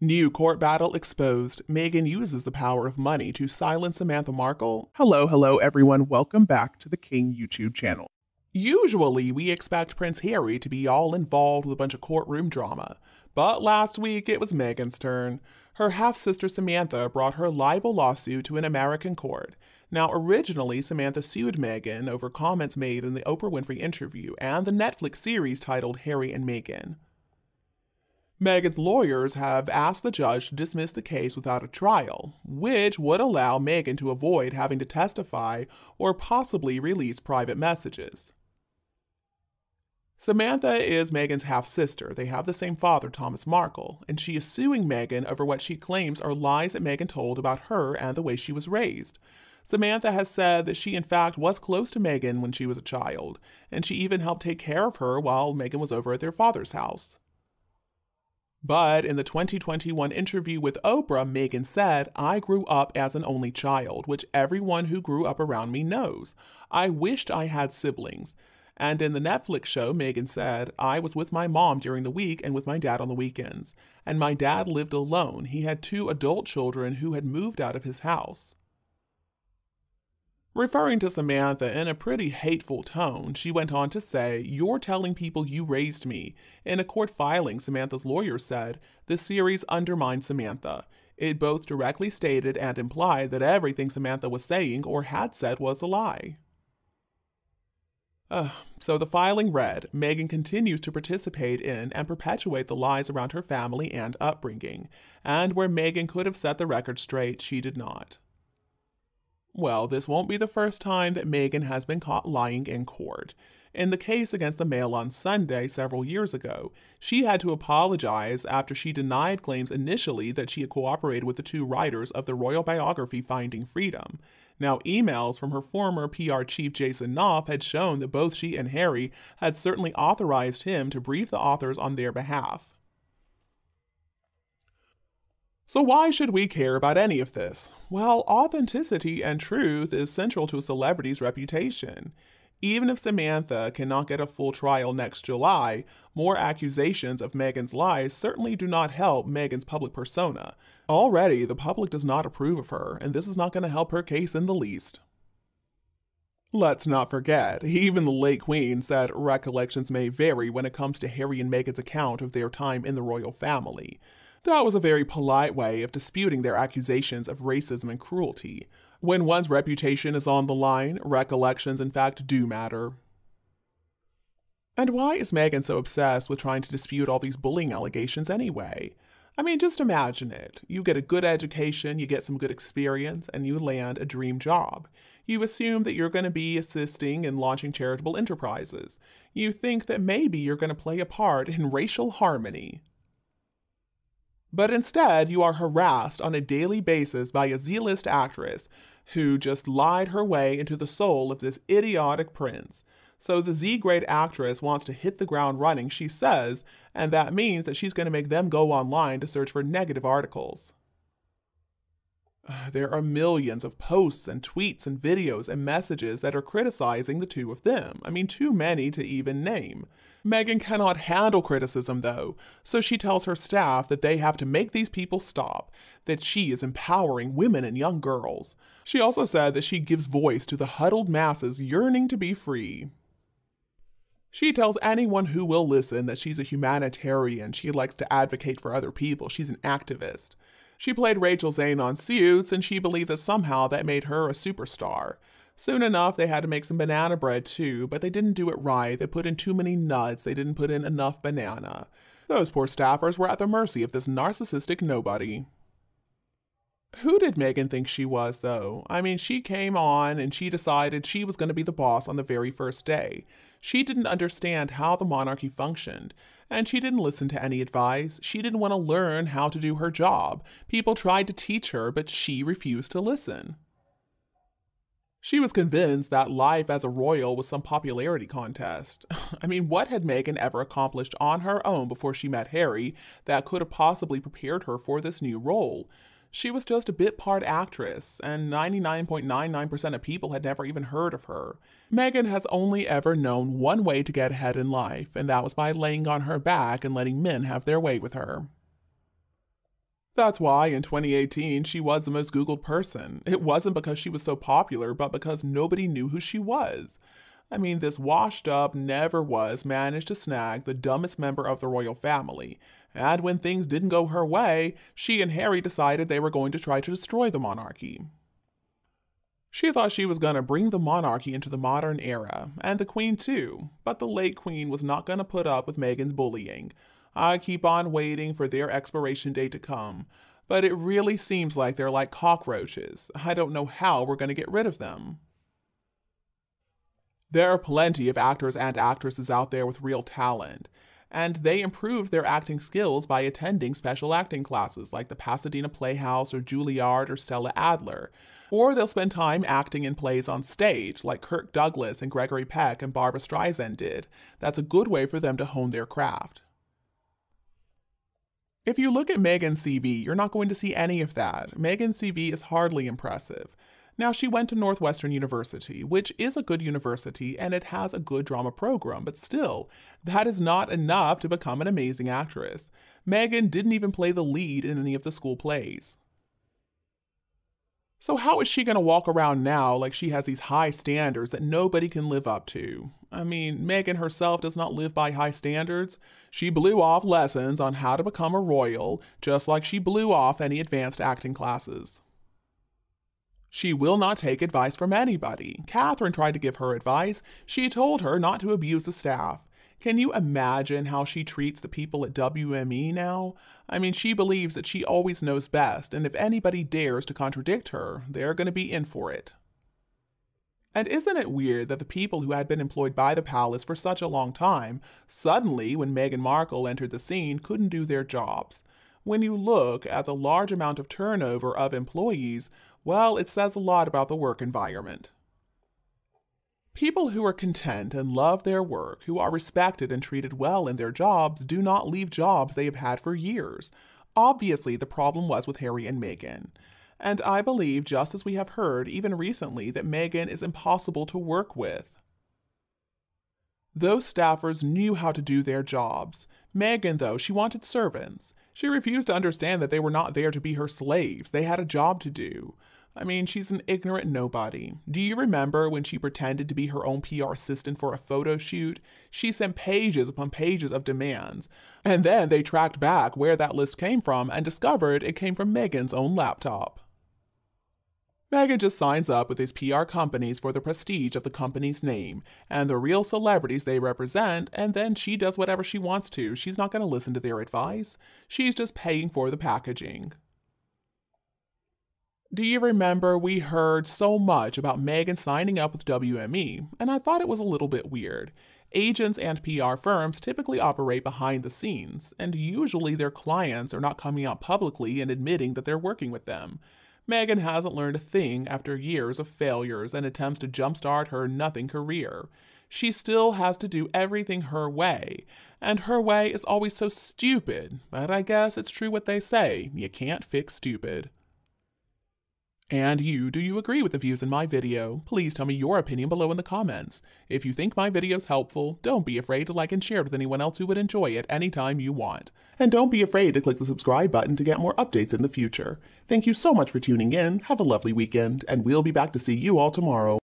New court battle exposed. Meghan uses the power of money to silence Samantha Markle. Hello, everyone. Welcome back to the King YouTube channel. Usually, we expect Prince Harry to be all involved with a bunch of courtroom drama. But last week, it was Meghan's turn. Her half-sister Samantha brought her libel lawsuit to an American court. Now, originally, Samantha sued Meghan over comments made in the Oprah Winfrey interview and the Netflix series titled Harry and Meghan. Meghan's lawyers have asked the judge to dismiss the case without a trial, which would allow Meghan to avoid having to testify or possibly release private messages. Samantha is Meghan's half-sister. They have the same father, Thomas Markle, and she is suing Meghan over what she claims are lies that Meghan told about her and the way she was raised. Samantha has said that she in fact was close to Meghan when she was a child, and she even helped take care of her while Meghan was over at their father's house. But in the 2021 interview with Oprah, Meghan said, "I grew up as an only child, which everyone who grew up around me knows. I wished I had siblings." And in the Netflix show, Meghan said, "I was with my mom during the week and with my dad on the weekends. And my dad lived alone. He had 2 adult children who had moved out of his house." Referring to Samantha in a pretty hateful tone, she went on to say, "You're telling people you raised me." In a court filing, Samantha's lawyer said, "The series undermined Samantha. It both directly stated and implied that everything Samantha was saying or had said was a lie." So the filing read, Meghan continues to participate in and perpetuate the lies around her family and upbringing, and where Meghan could have set the record straight, she did not. Well, this won't be the first time that Meghan has been caught lying in court. In the case against the Mail on Sunday several years ago, she had to apologize after she denied claims initially that she had cooperated with the 2 writers of the royal biography Finding Freedom. Now, emails from her former PR chief Jason Knopf had shown that both she and Harry had certainly authorized him to brief the authors on their behalf. So why should we care about any of this? Well, authenticity and truth is central to a celebrity's reputation. Even if Samantha cannot get a full trial next July, more accusations of Meghan's lies certainly do not help Meghan's public persona. Already, the public does not approve of her, and this is not going to help her case in the least. Let's not forget, even the late Queen said recollections may vary when it comes to Harry and Meghan's account of their time in the royal family. That was a very polite way of disputing their accusations of racism and cruelty. When one's reputation is on the line, recollections in fact do matter. And why is Meghan so obsessed with trying to dispute all these bullying allegations anyway? I mean, just imagine it. You get a good education, you get some good experience, and you land a dream job. You assume that you're going to be assisting and launching charitable enterprises. You think that maybe you're going to play a part in racial harmony. But instead, you are harassed on a daily basis by a Z-list actress who just lied her way into the soul of this idiotic prince. So the Z-grade actress wants to hit the ground running, she says, and that means that she's going to make them go online to search for negative articles. There are millions of posts and tweets and videos and messages that are criticizing the 2 of them. I mean, too many to even name. Meghan cannot handle criticism, though, so she tells her staff that they have to make these people stop, that she is empowering women and young girls. She also said that she gives voice to the huddled masses yearning to be free. She tells anyone who will listen that she's a humanitarian. She likes to advocate for other people. She's an activist. She played Rachel Zane on Suits, and she believed that somehow that made her a superstar. Soon enough, they had to make some banana bread too, but they didn't do it right. They put in too many nuts. They didn't put in enough banana. Those poor staffers were at the mercy of this narcissistic nobody. Who did Meghan think she was, though? I mean, she came on and she decided she was going to be the boss on the very first day. She didn't understand how the monarchy functioned, and she didn't listen to any advice. She didn't want to learn how to do her job. People tried to teach her, but she refused to listen. She was convinced that life as a royal was some popularity contest. I mean, what had Meghan ever accomplished on her own before she met Harry that could have possibly prepared her for this new role? She was just a bit part actress, and 99.99% of people had never even heard of her. Meghan has only ever known one way to get ahead in life, and that was by laying on her back and letting men have their way with her. That's why in 2018 she was the most Googled person. It wasn't because she was so popular, but because nobody knew who she was. I mean, this washed up, never was managed to snag the dumbest member of the royal family. And when things didn't go her way, she and Harry decided they were going to try to destroy the monarchy. She thought she was going to bring the monarchy into the modern era, and the Queen too, but the late Queen was not going to put up with Meghan's bullying. I keep on waiting for their expiration date to come, but it really seems like they're like cockroaches. I don't know how we're going to get rid of them. There are plenty of actors and actresses out there with real talent, and they improved their acting skills by attending special acting classes like the Pasadena Playhouse or Juilliard or Stella Adler. Or they'll spend time acting in plays on stage, like Kirk Douglas and Gregory Peck and Barbra Streisand did. That's a good way for them to hone their craft. If you look at Meghan's CV, you're not going to see any of that. Meghan's CV is hardly impressive. Now, she went to Northwestern University, which is a good university and it has a good drama program, but still, that is not enough to become an amazing actress. Meghan didn't even play the lead in any of the school plays. So how is she going to walk around now like she has these high standards that nobody can live up to? I mean, Meghan herself does not live by high standards. She blew off lessons on how to become a royal, just like she blew off any advanced acting classes. She will not take advice from anybody. Catherine tried to give her advice. She told her not to abuse the staff. Can you imagine how she treats the people at WME now? I mean, she believes that she always knows best, and if anybody dares to contradict her, they're going to be in for it. And isn't it weird that the people who had been employed by the palace for such a long time, suddenly, when Meghan Markle entered the scene, couldn't do their jobs? When you look at the large amount of turnover of employees, well, it says a lot about the work environment. People who are content and love their work, who are respected and treated well in their jobs, do not leave jobs they have had for years. Obviously, the problem was with Harry and Meghan. And I believe, just as we have heard even recently, that Meghan is impossible to work with. Those staffers knew how to do their jobs. Meghan, though, she wanted servants. She refused to understand that they were not there to be her slaves. They had a job to do. I mean, she's an ignorant nobody. Do you remember when she pretended to be her own PR assistant for a photo shoot? She sent pages upon pages of demands. And then they tracked back where that list came from and discovered it came from Meghan's own laptop. Meghan just signs up with these PR companies for the prestige of the company's name and the real celebrities they represent, and then she does whatever she wants to. She's not going to listen to their advice. She's just paying for the packaging. Do you remember we heard so much about Meghan signing up with WME, and I thought it was a little bit weird. Agents and PR firms typically operate behind the scenes, and usually their clients are not coming out publicly and admitting that they're working with them. Meghan hasn't learned a thing after years of failures and attempts to jumpstart her nothing career. She still has to do everything her way, and her way is always so stupid, but I guess it's true what they say, you can't fix stupid. And you, do you agree with the views in my video? Please tell me your opinion below in the comments. If you think my video is helpful, don't be afraid to like and share it with anyone else who would enjoy it anytime you want. And don't be afraid to click the subscribe button to get more updates in the future. Thank you so much for tuning in, have a lovely weekend, and we'll be back to see you all tomorrow.